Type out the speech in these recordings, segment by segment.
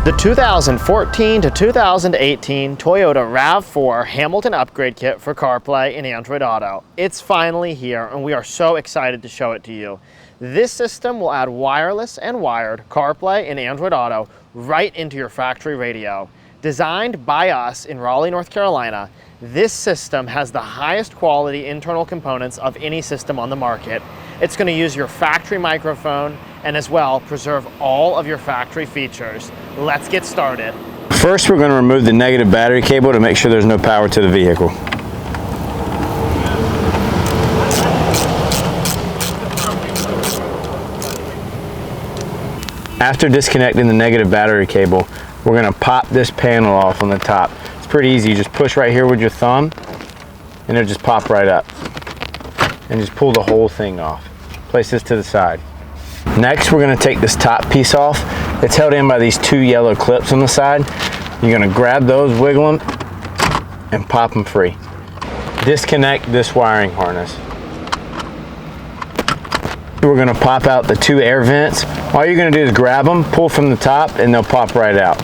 The 2014 to 2018 Toyota RAV4 Hamilton upgrade kit for CarPlay and Android Auto. It's finally here and we are so excited to show it to you. This system will add wireless and wired CarPlay and Android Auto right into your factory radio. Designed by us in Raleigh, North Carolina, this system has the highest quality internal components of any system on the market. It's going to use your factory microphone and as well preserve all of your factory features. Let's get started. First, we're going to remove the negative battery cable to make sure there's no power to the vehicle. After disconnecting the negative battery cable, we're going to pop this panel off on the top. It's pretty easy. You just push right here with your thumb and it'll just pop right up. And just pull the whole thing off. Place this to the side. Next, we're going to take this top piece off. It's held in by these two yellow clips on the side. You're going to grab those, wiggle them, and pop them free. Disconnect this wiring harness. We're going to pop out the two air vents. All you're going to do is grab them, pull from the top, and they'll pop right out.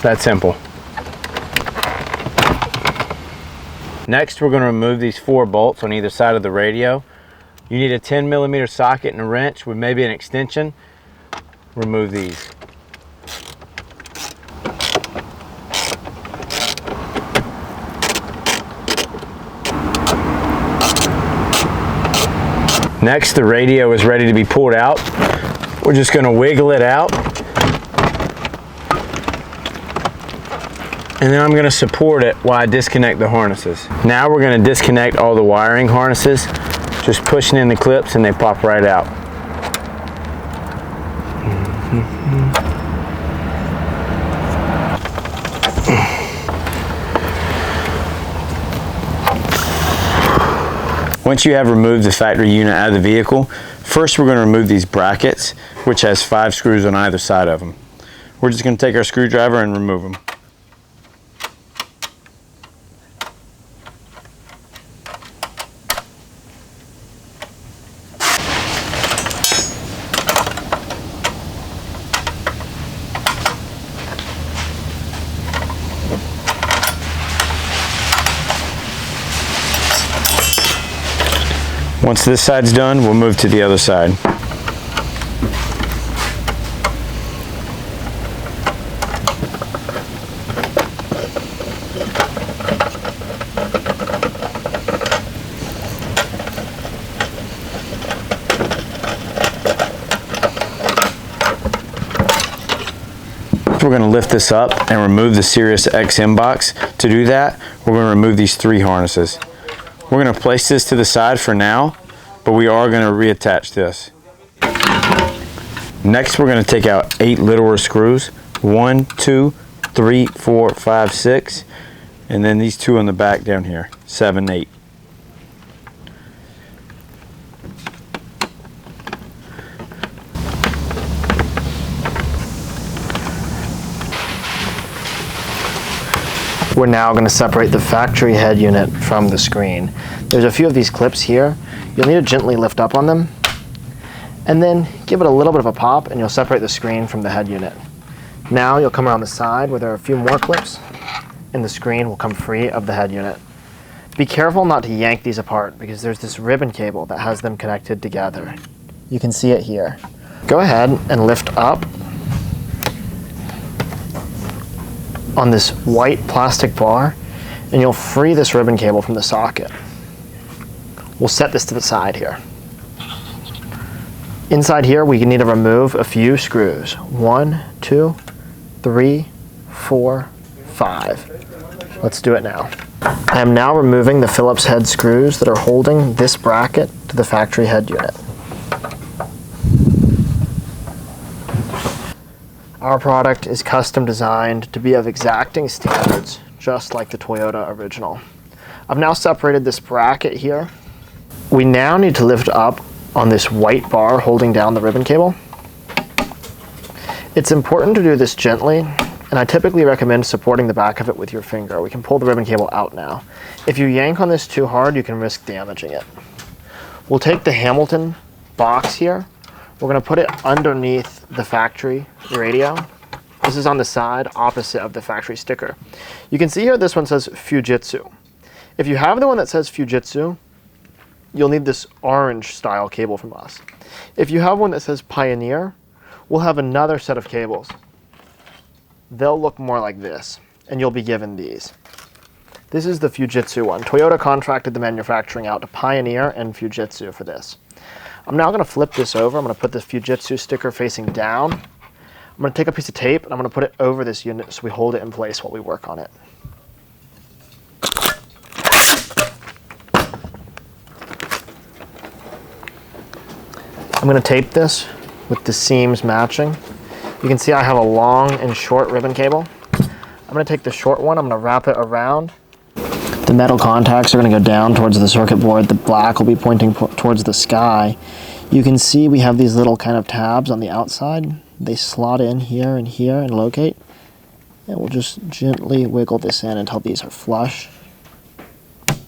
That simple. Next, we're going to remove these 4 bolts on either side of the radio. You need a 10mm socket and a wrench with maybe an extension. Remove these. Next, the radio is ready to be pulled out. We're just going to wiggle it out. And then I'm going to support it while I disconnect the harnesses. Now we're going to disconnect all the wiring harnesses. Just pushing in the clips and they pop right out. Once you have removed the factory unit out of the vehicle, first we're going to remove these brackets, which has 5 screws on either side of them. We're just going to take our screwdriver and remove them. Once this side's done, we'll move to the other side. We're going to lift this up and remove the Sirius XM box. To do that, we're going to remove these 3 harnesses. We're going to place this to the side for now, but we are going to reattach this. Next, we're going to take out 8 littler screws. 1, 2, 3, 4, 5, 6, and then these 2 on the back down here. 7, 8. We're now going to separate the factory head unit from the screen. There's a few of these clips here. You'll need to gently lift up on them and then give it a little bit of a pop and you'll separate the screen from the head unit. Now you'll come around the side where there are a few more clips and the screen will come free of the head unit. Be careful not to yank these apart because there's this ribbon cable that has them connected together. You can see it here. Go ahead and lift up on this white plastic bar and you'll free this ribbon cable from the socket. We'll set this to the side here. Inside here we need to remove a few screws. 1, 2, 3, 4, 5. Let's do it now. I am now removing the Phillips head screws that are holding this bracket to the factory head unit. Our product is custom designed to be of exacting standards, just like the Toyota original. I've now separated this bracket here. We now need to lift up on this white bar holding down the ribbon cable. It's important to do this gently, and I typically recommend supporting the back of it with your finger. We can pull the ribbon cable out now. If you yank on this too hard, you can risk damaging it. We'll take the Hamilton box here, We're going to put it underneath the factory radio. This is on the side opposite of the factory sticker. You can see here this one says Fujitsu. If you have the one that says Fujitsu, you'll need this orange style cable from us. If you have one that says Pioneer, we'll have another set of cables. They'll look more like this, and you'll be given these. This is the Fujitsu one. Toyota contracted the manufacturing out to Pioneer and Fujitsu for this. I'm now going to flip this over. I'm going to put the Fujitsu sticker facing down. I'm going to take a piece of tape and I'm going to put it over this unit so we hold it in place while we work on it. I'm going to tape this with the seams matching. You can see I have a long and short ribbon cable. I'm going to take the short one, I'm going to wrap it around. The metal contacts are going to go down towards the circuit board. The black will be pointing towards the sky. You can see we have these little kind of tabs on the outside. They slot in here and locate. And we'll just gently wiggle this in until these are flush.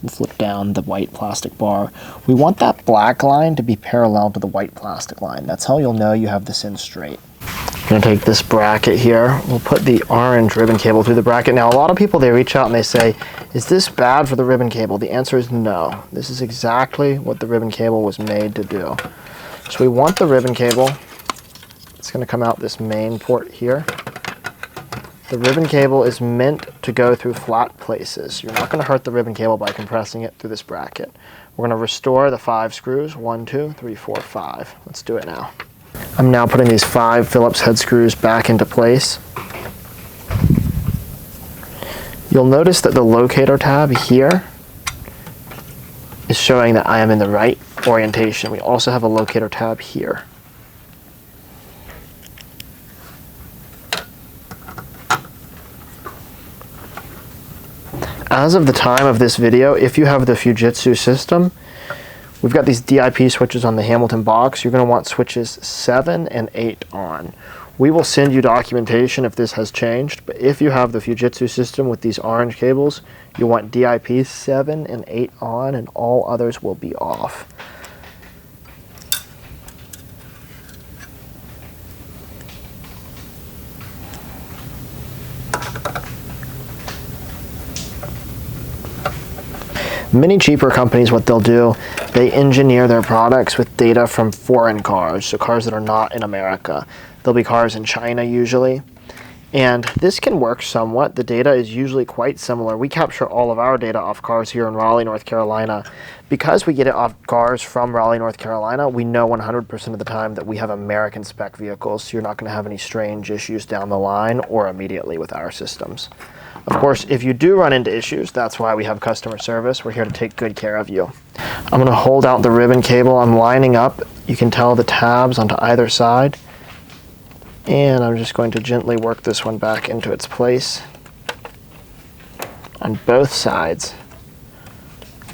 We'll flip down the white plastic bar. We want that black line to be parallel to the white plastic line. That's how you'll know you have this in straight. I'm going to take this bracket here. We'll put the orange ribbon cable through the bracket. Now, a lot of people, they reach out and they say, is this bad for the ribbon cable? The answer is no. This is exactly what the ribbon cable was made to do. So we want the ribbon cable. It's going to come out this main port here. The ribbon cable is meant to go through flat places. You're not going to hurt the ribbon cable by compressing it through this bracket. We're going to restore the 5 screws. 1, 2, 3, 4, 5. Let's do it now. I'm now putting these 5 Phillips head screws back into place. You'll notice that the locator tab here is showing that I am in the right orientation. We also have a locator tab here. As of the time of this video, if you have the Fujitsu system, we've got these DIP switches on the Hamilton box. You're going to want switches 7 and 8 on. We will send you documentation if this has changed, but if you have the Fujitsu system with these orange cables, you want DIP 7 and 8 on and all others will be off. Many cheaper companies, what they'll do, they engineer their products with data from foreign cars, so cars that are not in America. There'll be cars in China usually, and this can work somewhat. The data is usually quite similar. We capture all of our data off cars here in Raleigh, North Carolina. Because we get it off cars from Raleigh, North Carolina, we know 100% of the time that we have American spec vehicles, so you're not going to have any strange issues down the line or immediately with our systems. Of course, if you do run into issues, that's why we have customer service. We're here to take good care of you. I'm going to hold out the ribbon cable. I'm lining up. You can tell the tabs onto either side. And I'm just going to gently work this one back into its place on both sides.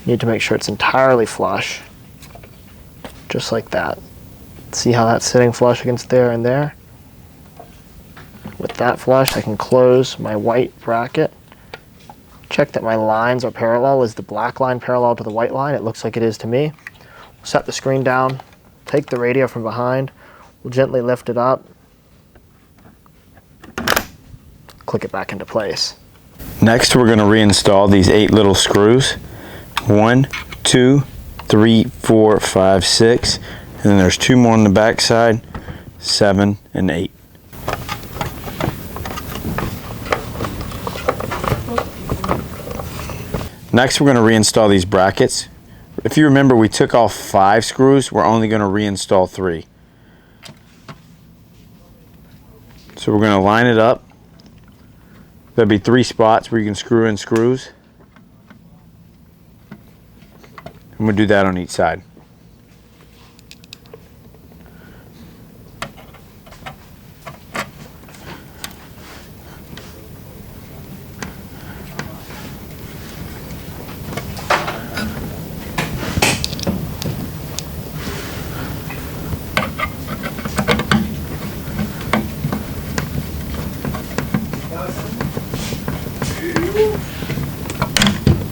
You need to make sure it's entirely flush, just like that. See how that's sitting flush against there and there? With that flush, I can close my white bracket. Check that my lines are parallel. Is the black line parallel to the white line? It looks like it is to me. Set the screen down, take the radio from behind, we'll gently lift it up, click it back into place. Next, we're going to reinstall these 8 little screws. 1, 2, 3, 4, 5, 6, and then there's 2 more on the back side, 7 and 8. Next, we're going to reinstall these brackets. If you remember, we took off 5 screws. We're only going to reinstall 3. So we're going to line it up. There'll be 3 spots where you can screw in screws. And we'll do that on each side.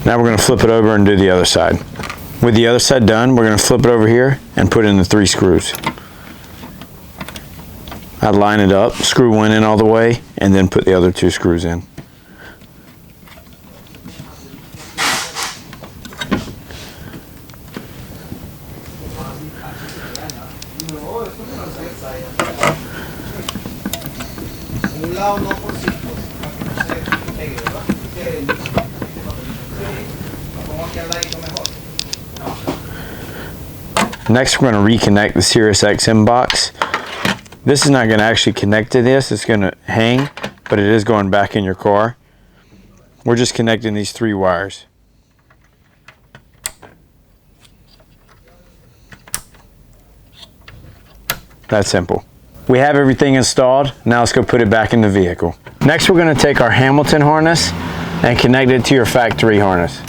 Now we're going to flip it over and do the other side. With the other side done, we're going to flip it over here and put in the 3 screws. I'd line it up, screw one in all the way, and then put the other 2 screws in. Next, we're going to reconnect the Sirius XM box. This is not going to actually connect to this, it's going to hang, but it is going back in your car. We're just connecting these 3 wires. That's simple. We have everything installed, now let's go put it back in the vehicle. Next, we're going to take our Hamilton harness and connect it to your factory harness.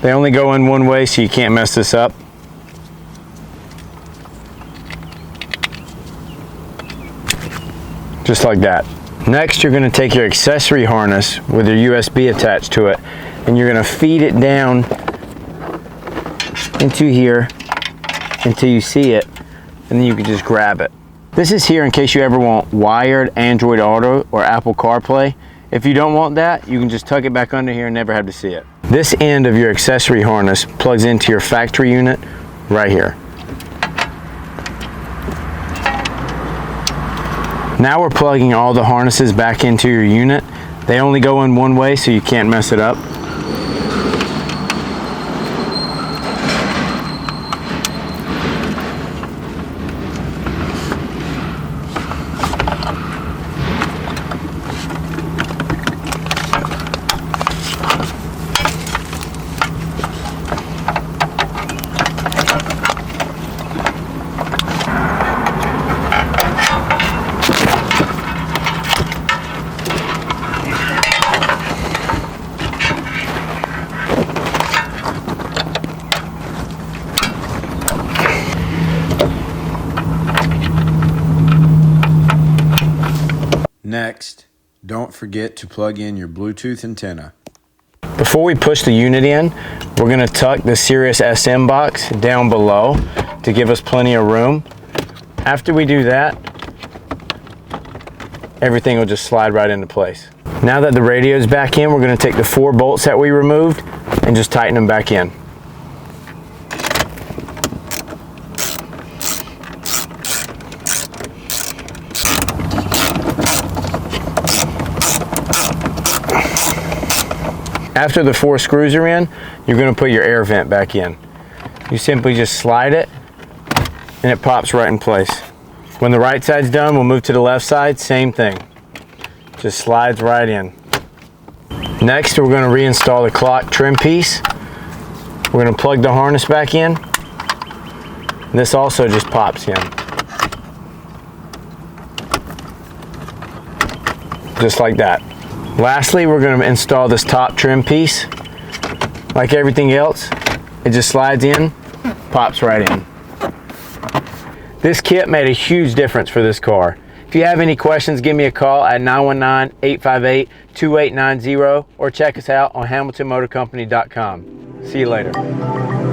They only go in one way, so you can't mess this up. Just like that. Next, you're going to take your accessory harness with your USB attached to it, and you're going to feed it down into here until you see it, and then you can just grab it. This is here in case you ever want wired Android Auto or Apple CarPlay. If you don't want that, you can just tuck it back under here and never have to see it. This end of your accessory harness plugs into your factory unit right here. Now we're plugging all the harnesses back into your unit. They only go in one way, so you can't mess it up. Next, don't forget to plug in your Bluetooth antenna. Before we push the unit in, we're going to tuck the Sirius SM box down below to give us plenty of room. After we do that, everything will just slide right into place. Now that the radio is back in, we're going to take the 4 bolts that we removed and just tighten them back in. After the 4 screws are in, you're going to put your air vent back in. You simply just slide it and it pops right in place. When the right side's done, we'll move to the left side, same thing. Just slides right in. Next, we're going to reinstall the clock trim piece. We're going to plug the harness back in. This also just pops in. Just like that. Lastly, we're going to install this top trim piece. Like everything else, it just slides in, pops right in. This kit made a huge difference for this car. If you have any questions, give me a call at 919-858-2890 or check us out on hamiltonmotorcompany.com. See you later.